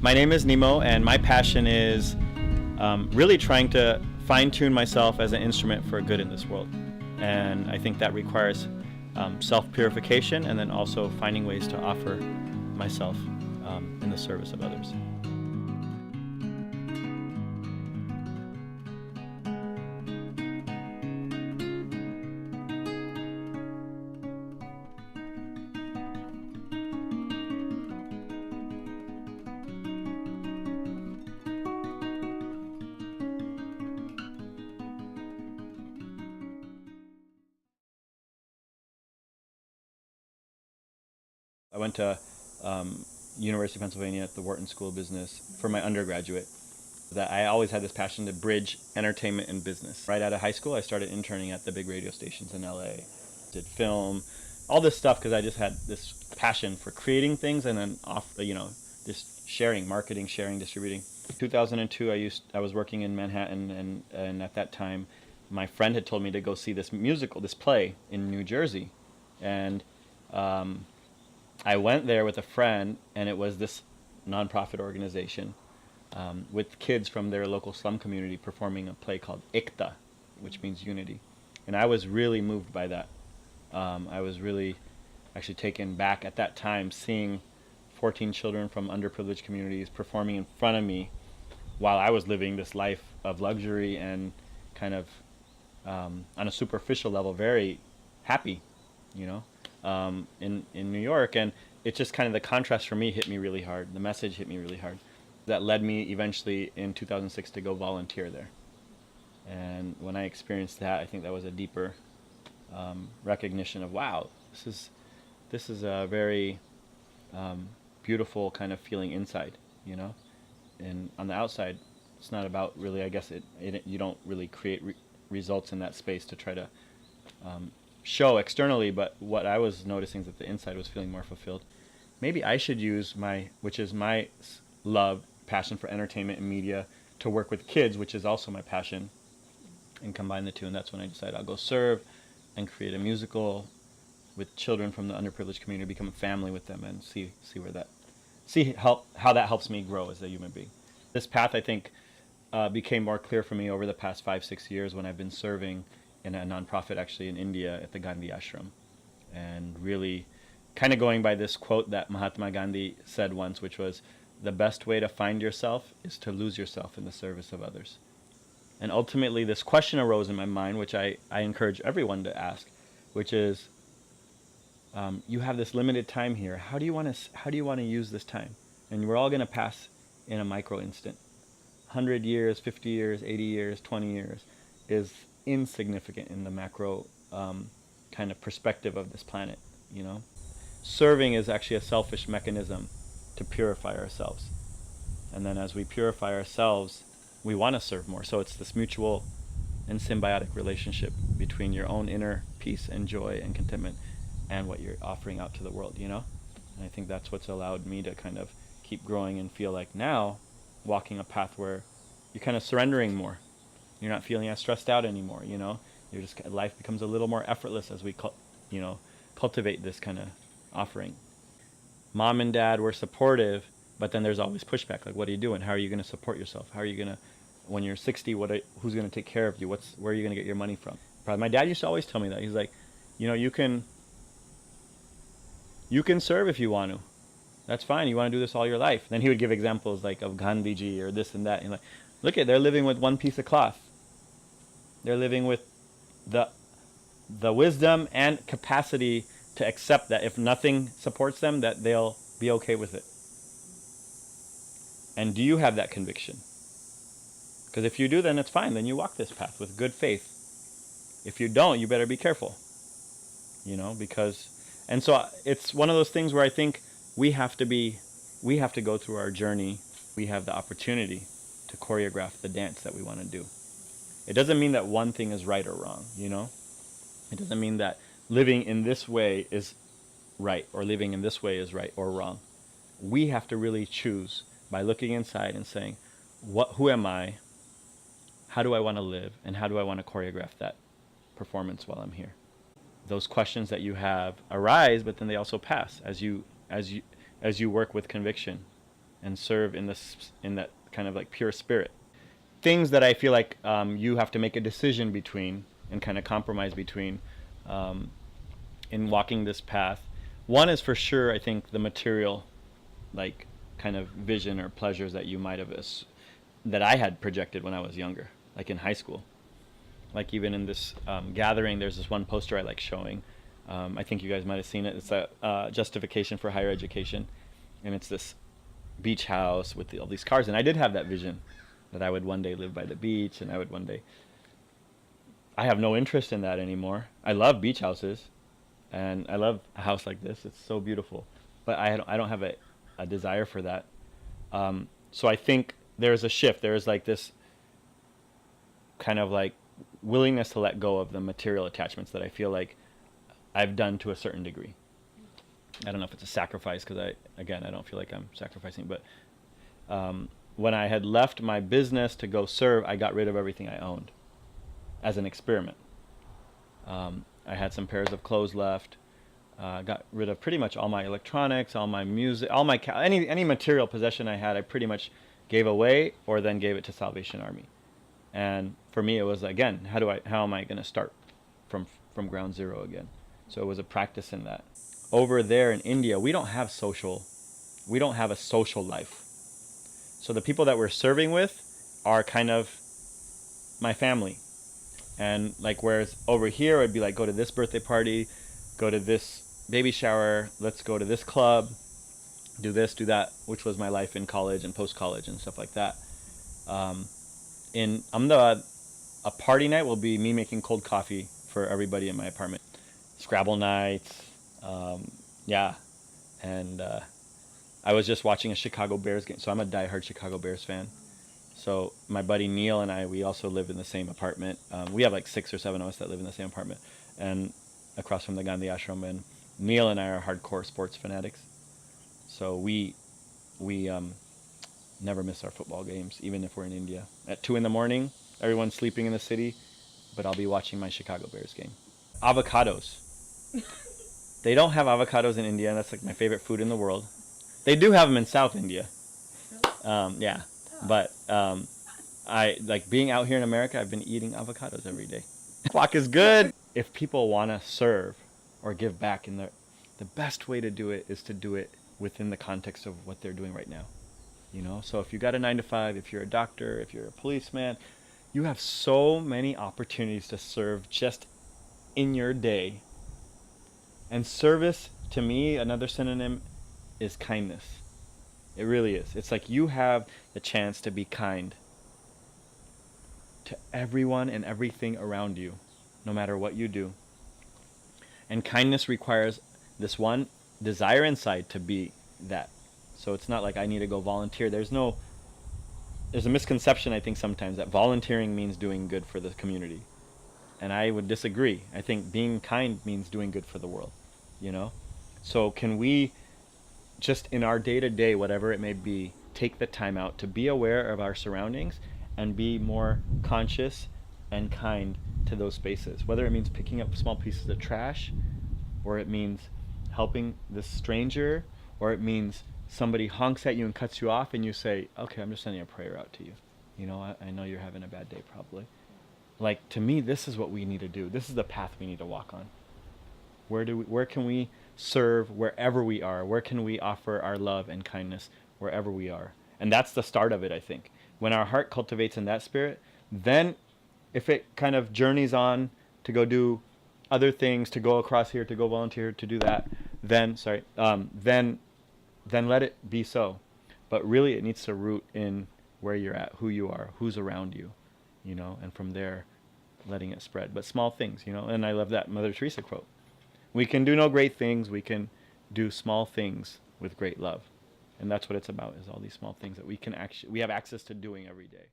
My name is Nimo, and my passion is really trying to fine-tune myself as an instrument for good in this world. And I think that requires self-purification, and then also finding ways to offer myself in the service of others. I went to University of Pennsylvania at the Wharton School of Business for my undergraduate. That I always had this passion to bridge entertainment and business. Right out of high school, I started interning at the big radio stations in LA. Did film, all this stuff because I just had this passion for creating things and then just sharing, marketing, sharing, distributing. 2002, I was working in Manhattan, and at that time, my friend had told me to go see this play in New Jersey, and I went there with a friend, and it was this nonprofit organization with kids from their local slum community performing a play called Ekta, which means unity. And I was really moved by that. I was really actually taken back at that time seeing 14 children from underprivileged communities performing in front of me while I was living this life of luxury and kind of on a superficial level very happy, in New York. And it just kind of, the contrast for me hit me really hard. The message hit me really hard. That led me eventually in 2006 to go volunteer there. And when I experienced that, I think that was a deeper recognition of, wow, this is a very beautiful kind of feeling inside, and on the outside, it's not about really, I guess you don't really create results in that space to try to show externally, but what I was noticing is that the inside was feeling more fulfilled. Maybe I should use my love, passion for entertainment and media to work with kids, which is also my passion, and combine the two. And that's when I decided I'll go serve and create a musical with children from the underprivileged community, become a family with them, and see how that helps me grow as a human being. This path, I think, became more clear for me over the past 5-6 years when I've been serving in a nonprofit actually in India at the Gandhi Ashram, and really kind of going by this quote that Mahatma Gandhi said once, which was, the best way to find yourself is to lose yourself in the service of others. And ultimately this question arose in my mind, which I encourage everyone to ask, which is, you have this limited time here. How do you want to use this time? And we're all going to pass in a micro instant. 100 years, 50 years, 80 years, 20 years is insignificant in the macro kind of perspective of this planet, Serving is actually a selfish mechanism to purify ourselves. And then as we purify ourselves, we want to serve more. So it's this mutual and symbiotic relationship between your own inner peace and joy and contentment and what you're offering out to the world, And I think that's what's allowed me to kind of keep growing and feel like now walking a path where you're kind of surrendering more. You're not feeling as stressed out anymore, You're just, life becomes a little more effortless as we cultivate this kind of offering. Mom and dad were supportive, but then there's always pushback. Like, what are you doing? How are you going to support yourself? How are you going to, when you're 60, who's going to take care of you? Where are you going to get your money from? My dad used to always tell me that. He's like, you can serve if you want to. That's fine. You want to do this all your life. Then he would give examples like of Gandhiji or this and that. And like, look they're living with one piece of cloth. They're living with the wisdom and capacity to accept that if nothing supports them, that they'll be okay with it. And do you have that conviction? Because if you do, then it's fine. Then you walk this path with good faith. If you don't, you better be careful. And so it's one of those things where I think we have to go through our journey. We have the opportunity to choreograph the dance that we want to do. It doesn't mean that one thing is right or wrong, It doesn't mean that living in this way is right or living in this way is right or wrong. We have to really choose by looking inside and saying, who am I? How do I want to live? And how do I want to choreograph that performance while I'm here? Those questions that you have arise, but then they also pass as you work with conviction and serve in that kind of like pure spirit. Things that I feel like you have to make a decision between and kind of compromise between in walking this path. One is for sure, I think, the material, like kind of vision or pleasures that you might have that I had projected when I was younger, like in high school. Like even in this gathering, there's this one poster I like showing. I think you guys might have seen it. It's a justification for higher education, and it's this beach house with all these cars. And I did have that vision that I would one day live by the beach, and I would one day. I have no interest in that anymore. I love beach houses, and I love a house like this. It's so beautiful, but I don't have a desire for that. So I think there's a shift. There's like this kind of like willingness to let go of the material attachments that I feel like I've done to a certain degree. I don't know if it's a sacrifice, because I don't feel like I'm sacrificing, but when I had left my business to go serve, I got rid of everything I owned as an experiment. I had some pairs of clothes left. Got rid of pretty much all my electronics, all my music, all my any material possession I had. I pretty much gave away, or then gave it to Salvation Army. And for me, it was, again, how am I going to start from ground zero again? So it was a practice in that. Over there in India, we don't have a social life. So the people that we're serving with are kind of my family. And like, whereas over here, it'd be like, go to this birthday party, go to this baby shower, let's go to this club, do this, do that, which was my life in college and post-college and stuff like that. A party night will be me making cold coffee for everybody in my apartment. Scrabble nights, and I was just watching a Chicago Bears game, so I'm a diehard Chicago Bears fan. So my buddy Neil and I, we also live in the same apartment. We have like 6 or 7 of us that live in the same apartment, and across from the Gandhi Ashram. And Neil and I are hardcore sports fanatics, so we never miss our football games, even if we're in India. At 2 a.m, everyone's sleeping in the city, but I'll be watching my Chicago Bears game. Avocados. They don't have avocados in India, and that's like my favorite food in the world. They do have them in South India. Yeah. But I like being out here in America. I've been eating avocados every day. Guac is good. If people want to serve or give back, the best way to do it is to do it within the context of what they're doing right now. You know, so if you got a 9 to 5, if you're a doctor, if you're a policeman, you have so many opportunities to serve just in your day. And service, to me, another synonym is kindness. It really is. It's like you have the chance to be kind to everyone and everything around you, no matter what you do. And kindness requires this one desire inside to be that. So it's not like I need to go volunteer. There's a misconception, I think, sometimes that volunteering means doing good for the community. And I would disagree. I think being kind means doing good for the world, you know? So can we just in our day-to-day, whatever it may be, take the time out to be aware of our surroundings and be more conscious and kind to those spaces, whether it means picking up small pieces of trash, or it means helping this stranger, or it means somebody honks at you and cuts you off and you say, okay, I'm just sending a prayer out to you. You know, I know you're having a bad day probably. Like, to me, this is what we need to do. This is the path we need to walk on. Where can we serve wherever we are? Where can we offer our love and kindness wherever we are? And that's the start of it, I think. When our heart cultivates in that spirit, then if it kind of journeys on to go do other things, to go across here, to go volunteer, to do that, then let it be so. But really, it needs to root in where you're at, who you are, who's around you, you know, and from there, letting it spread. But small things, you know, and I love that Mother Teresa quote. We can do no great things. We can do small things with great love. And that's what it's about, is all these small things that we have access to doing every day.